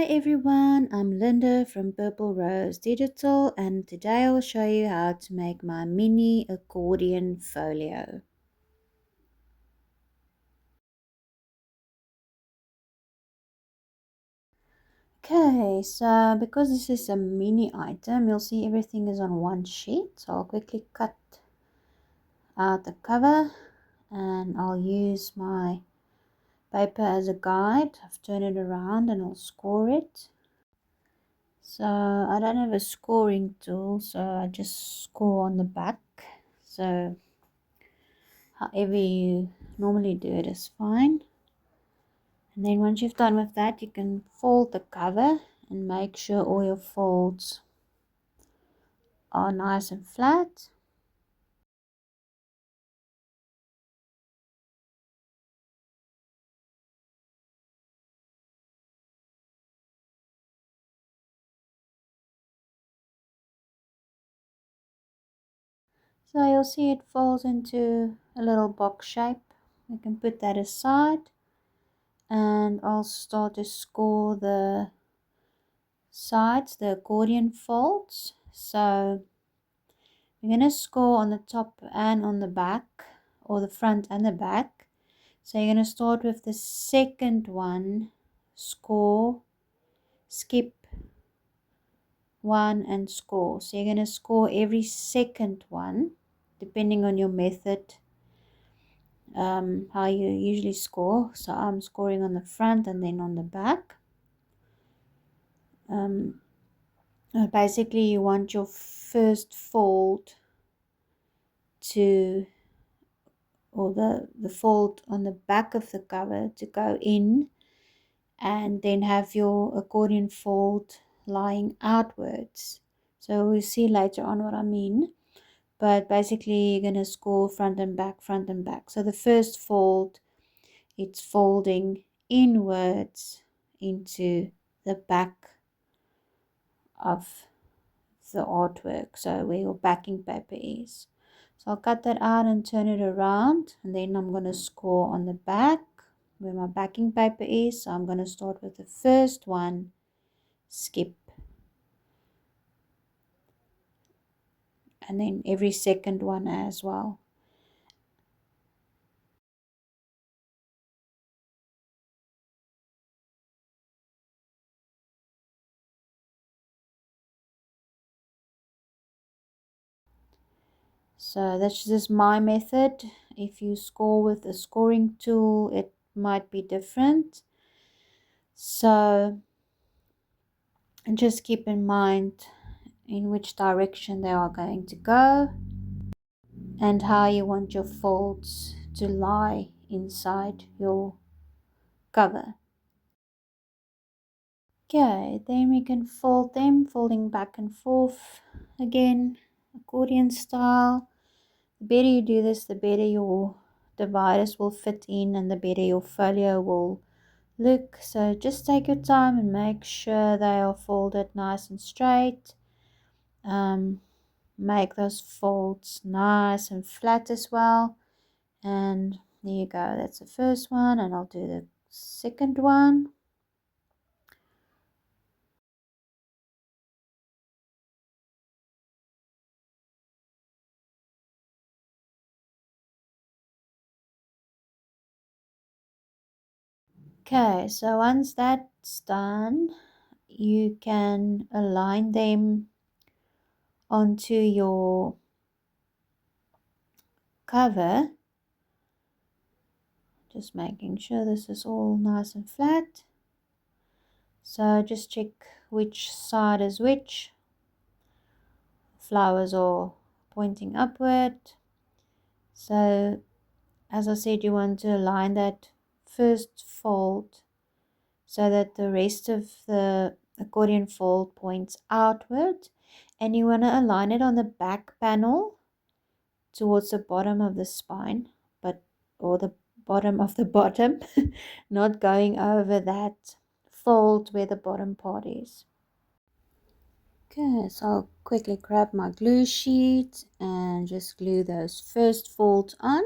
Hi everyone, I'm Linda from Purple Rose Digital and today I'll show you how to make my mini accordion folio. Okay, so because this is a mini item, you'll see everything is on one sheet. So I'll quickly cut out the cover and I'll use my paper as a guide. I've turned it around and I'll score it. So I don't have a scoring tool, so I just score on the back. So however you normally do it is fine. And then once you've done with that, you can fold the cover and make sure all your folds are nice and flat. So you'll see it folds into a little box shape. We can put that aside and I'll start to score the sides, the accordion folds. So we're going to score on the top and on the back, or the front and the back. So you're going to start with the second one, score, skip one and score. So you're going to score every second one depending on your method, how you usually score. So I'm scoring on the front and then on the back. Basically you want your first fold to, or the fold on the back of the cover to go in, and then have your accordion fold lying outwards. So we'll see later on what I mean, but basically you're going to score front and back, front and back. So the first fold, it's folding inwards into the back of the artwork, so where your backing paper is. So I'll cut that out and turn it around, and then I'm going to score on the back where my backing paper is. So I'm going to start with the first one, skip, and then every second one as well. So that's just my method. If you score with a scoring tool, it might be different. So just keep in mind in which direction they are going to go and how you want your folds to lie inside your cover. Okay, then we can fold them, folding back and forth again, accordion style. The better you do this, the better your dividers will fit in and the better your folio will look. So just take your time and make sure they are folded nice and straight. Make those folds nice and flat as well. And there you go, that's the first one, and I'll do the second one. Okay, so once that's done, you can align them onto your cover, just making sure this is all nice and flat. So just check which side is which. Flowers are pointing upward. So as I said, you want to align that first fold so that the rest of the accordion fold points outward, and you want to align it on the back panel towards the bottom of the spine, but or the bottom of the bottom, not going over that fold where the bottom part is. Okay, so I'll quickly grab my glue sheet and just glue those first folds on.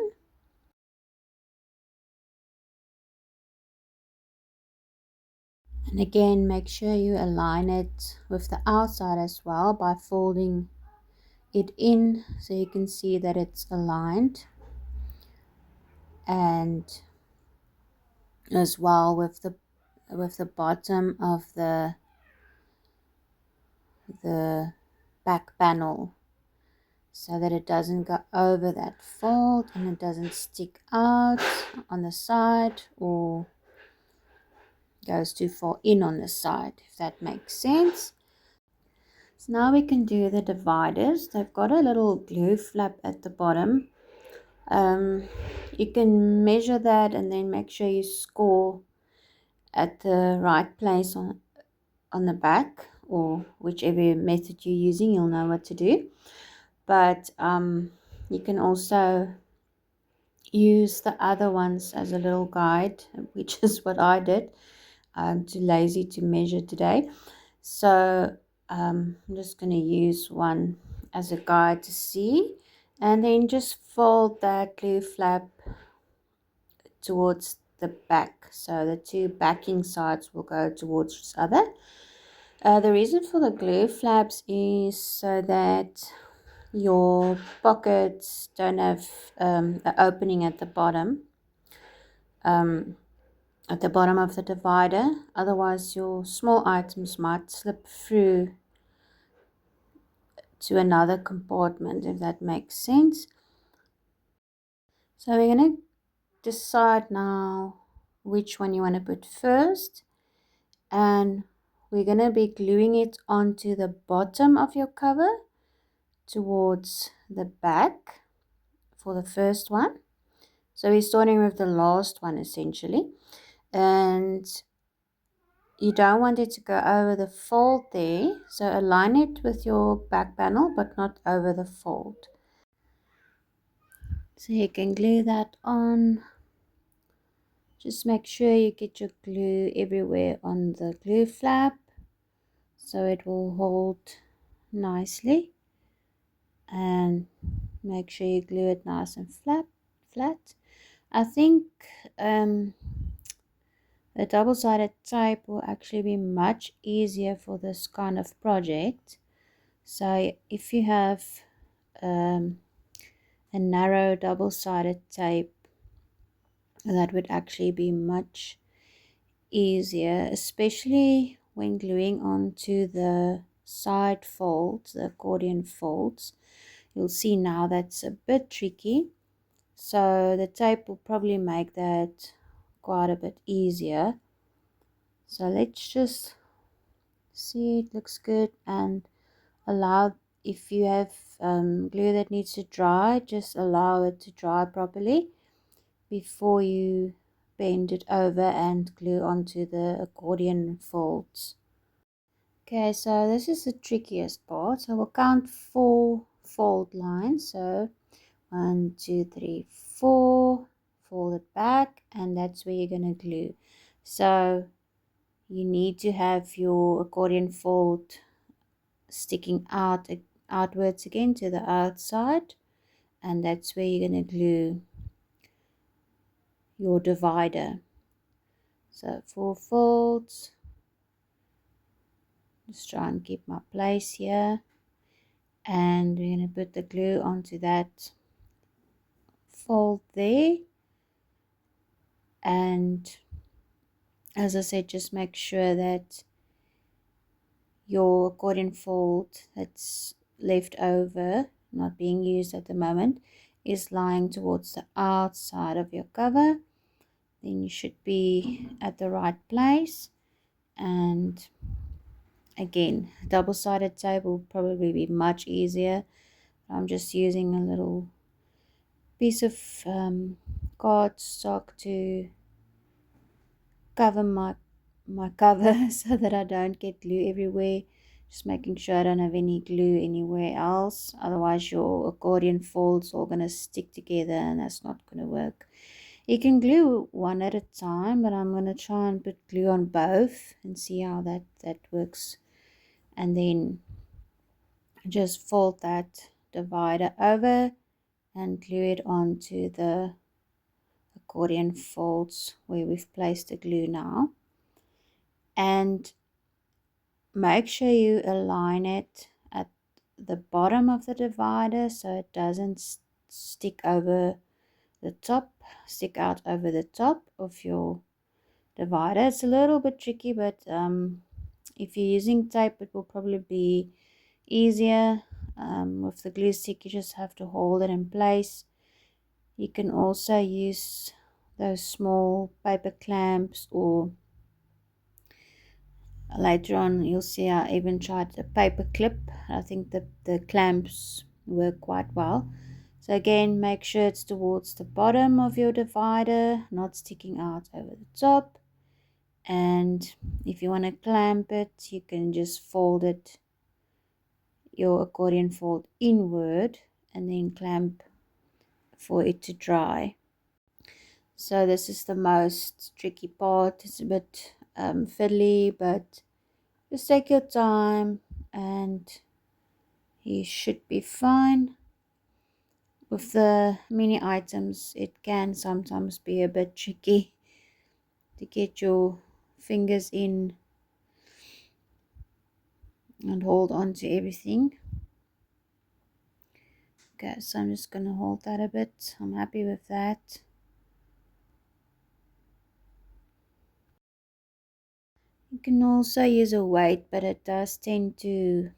And again, make sure you align it with the outside as well by folding it in so you can see that it's aligned, and as well with the bottom of the back panel, so that it doesn't go over that fold and it doesn't stick out on the side or goes too far in on the side, if that makes sense. So now we can do the dividers. They've got a little glue flap at the bottom. You can measure that and then make sure you score at the right place on the back, or whichever method you're using, you'll know what to do. But you can also use the other ones as a little guide, which is what I did. I'm too lazy to measure today, so I'm just going to use one as a guide to see, and then just fold that glue flap towards the back, so the two backing sides will go towards each other. The reason for the glue flaps is so that your pockets don't have an opening at the bottom of the divider, otherwise your small items might slip through to another compartment, if that makes sense. So we're going to decide now which one you want to put first, and we're going to be gluing it onto the bottom of your cover towards the back for the first one. So we're starting with the last one essentially, and you don't want it to go over the fold there, so align it with your back panel but not over the fold. So you can glue that on. Just make sure you get your glue everywhere on the glue flap so it will hold nicely, and make sure you glue it nice and flat. I think the double-sided tape will actually be much easier for this kind of project. So if you have a narrow double-sided tape, that would actually be much easier, especially when gluing onto the side folds, the accordion folds. You'll see now that's a bit tricky, so the tape will probably make that quite a bit easier. So let's just see, it looks good, and allow, if you have glue that needs to dry, just allow it to dry properly before you bend it over and glue onto the accordion folds. Okay, so this is the trickiest part. So we'll count 4 fold lines. So 1, 2, 3, 4, fold it back, and that's where you're going to glue. So you need to have your accordion fold sticking outwards again to the outside, and that's where you're going to glue your divider. So 4 folds. Just try and keep my place here, and we're going to put the glue onto that fold there. And as I said, just make sure that your accordion fold that's left over, not being used at the moment, is lying towards the outside of your cover. Then you should be at the right place. And again, double-sided tape will probably be much easier. I'm just using a little piece of cardstock to cover my cover so that I don't get glue everywhere. Just making sure I don't have any glue anywhere else, otherwise your accordion folds are going to stick together and that's not going to work. You can glue one at a time, but I'm going to try and put glue on both and see how that works. And then just fold that divider over and glue it onto the accordion folds where we've placed the glue now. and make sure you align it at the bottom of the divider so it doesn't stick over the top, stick out over the top of your divider. It's a little bit tricky, but if you're using tape, it will probably be easier. With the glue stick, you just have to hold it in place. You can also use those small paper clamps, or later on you'll see I even tried a paper clip. I think the clamps work quite well. So again, make sure it's towards the bottom of your divider, not sticking out over the top. And if you want to clamp it, you can just fold it, your accordion fold inward, and then clamp for it to dry. So this is the most tricky part. It's a bit fiddly, but just take your time and you should be fine. With the mini items, it can sometimes be a bit tricky to get your fingers in and hold on to everything. Okay, so I'm just going to hold that a bit. I'm happy with that. You can also use a weight, but it does tend to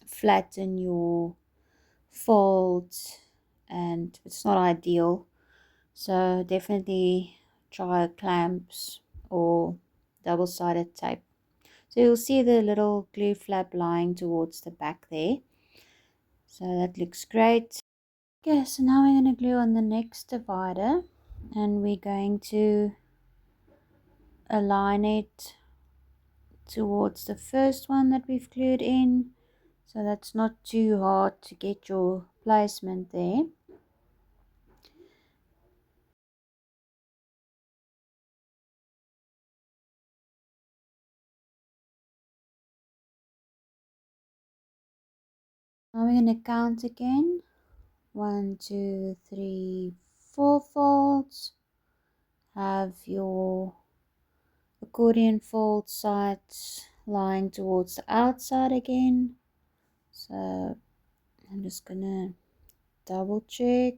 flatten your folds and it's not ideal. So definitely try clamps or double-sided tape. So you'll see the little glue flap lying towards the back there. So that looks great. Okay, so now we're going to glue on the next divider and we're going to align it towards the first one that we've glued in, so that's not too hard to get your placement there. Now we're going to count again. 1, 2, 3, 4 folds. Have your accordion fold sides lying towards the outside again. So I'm just gonna double check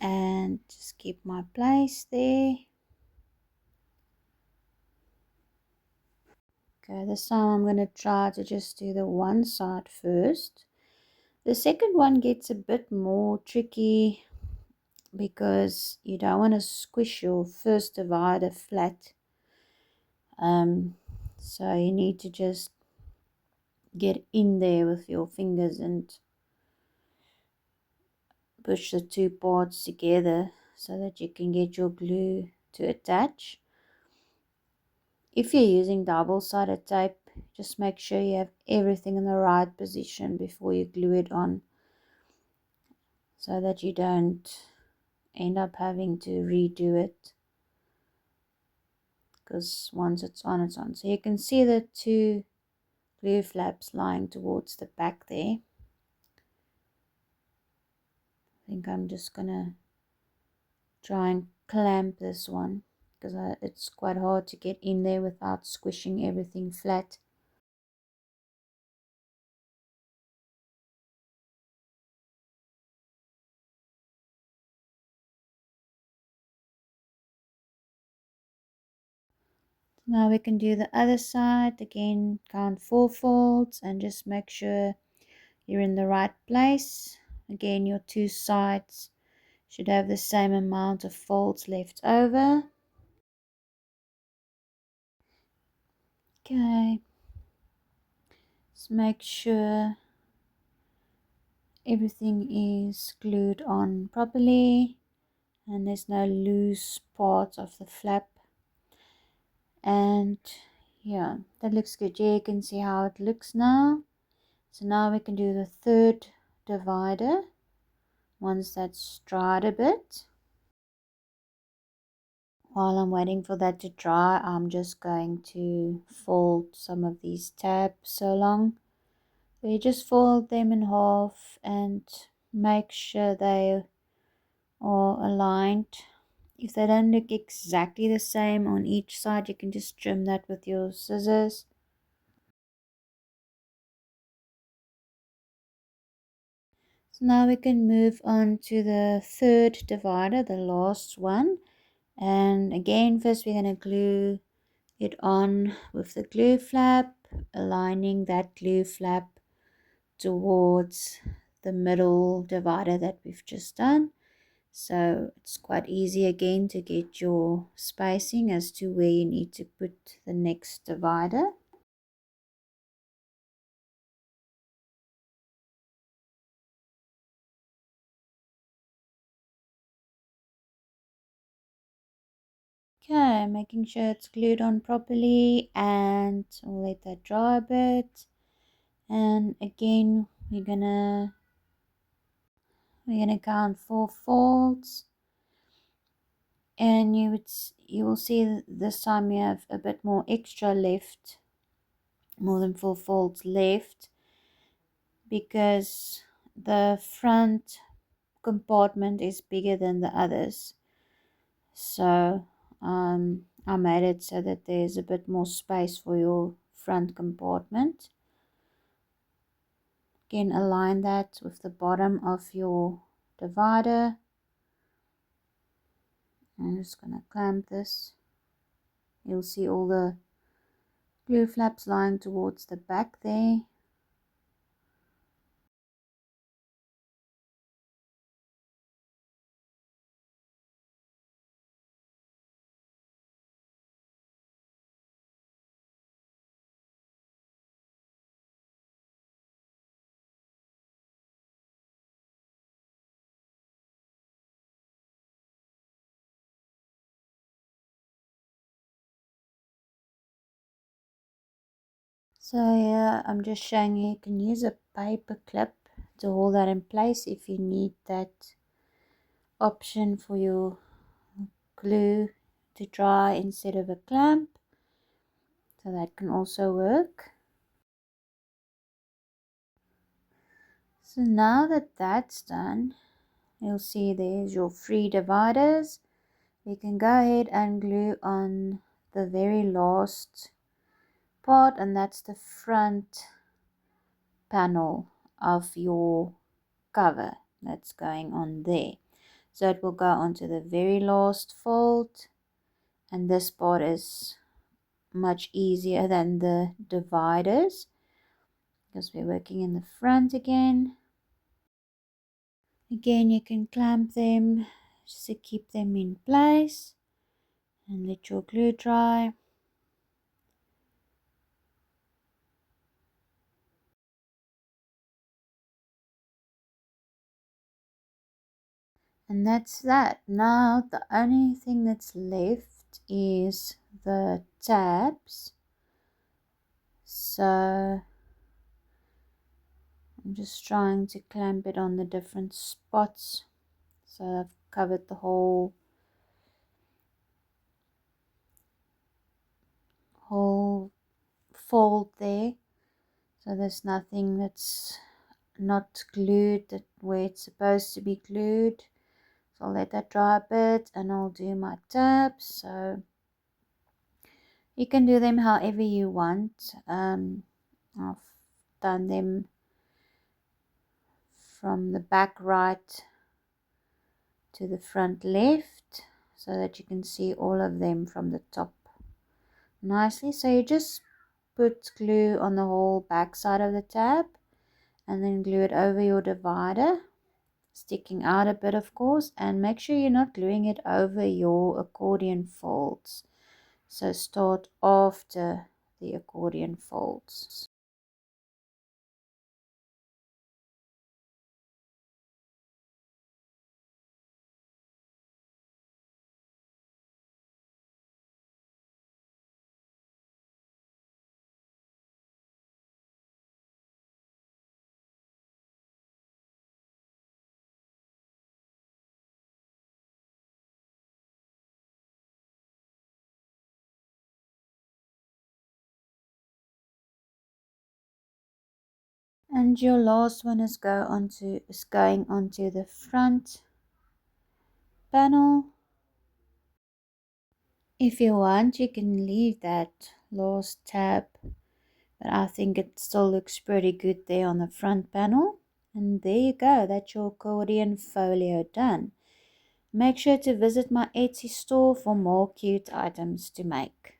and just keep my place there. Okay, this time I'm going to try to just do the one side first. The second one gets a bit more tricky because you don't want to squish your first divider flat. So you need to just get in there with your fingers and push the two parts together so that you can get your glue to attach. If you're using double-sided tape, just make sure you have everything in the right position before you glue it on, so that you don't end up having to redo it, because once it's on, it's on. So you can see the two glue flaps lying towards the back there. I think I'm just gonna try and clamp this one because it's quite hard to get in there without squishing everything flat. Now we can do the other side again. Count 4 folds and just make sure you're in the right place. Again, your two sides should have the same amount of folds left over. Okay, just make sure everything is glued on properly and there's no loose parts of the flap. And yeah, that looks good. Yeah, you can see how it looks now. So now we can do the third divider once that's dried a bit. While I'm waiting for that to dry, I'm just going to fold some of these tabs along. We just fold them in half and make sure they are aligned If they don't look exactly the same on each side, you can just trim that with your scissors. So now we can move on to the third divider, the last one. And again, first we're going to glue it on with the glue flap, aligning that glue flap towards the middle divider that we've just done. So it's quite easy again to get your spacing as to where you need to put the next divider. Okay, making sure it's glued on properly, and we'll let that dry a bit. And again, we're gonna count 4 folds, and you will see that this time you have a bit more extra left, more than 4 folds left, because the front compartment is bigger than the others. So I made it so that there's a bit more space for your front compartment. Again, align that with the bottom of your divider. I'm just going to clamp this. You'll see all the glue flaps lying towards the back there. So yeah, I'm just showing you can use a paper clip to hold that in place if you need that option for your glue to dry instead of a clamp. So that can also work. So now that that's done, you'll see there's your 3 dividers. We can go ahead and glue on the very last part, and that's the front panel of your cover that's going on there. So it will go onto the very last fold, and this part is much easier than the dividers because we're working in the front again. Again, you can clamp them just to keep them in place and let your glue dry. And that's that. Now the only thing that's left is the tabs. So I'm just trying to clamp it on the different spots. So I've covered the whole fold there. So there's nothing that's not glued where it's supposed to be glued. So I'll let that dry a bit and I'll do my tabs. So you can do them however you want. I've done them from the back right to the front left so that you can see all of them from the top nicely. So you just put glue on the whole back side of the tab and then glue it over your divider, sticking out a bit of course, and make sure you're not gluing it over your accordion folds. So start after the accordion folds. And your last one is going onto the front panel. If you want, you can leave that last tab, but I think it still looks pretty good there on the front panel. And there you go, that's your accordion folio done. Make sure to visit my Etsy store for more cute items to make.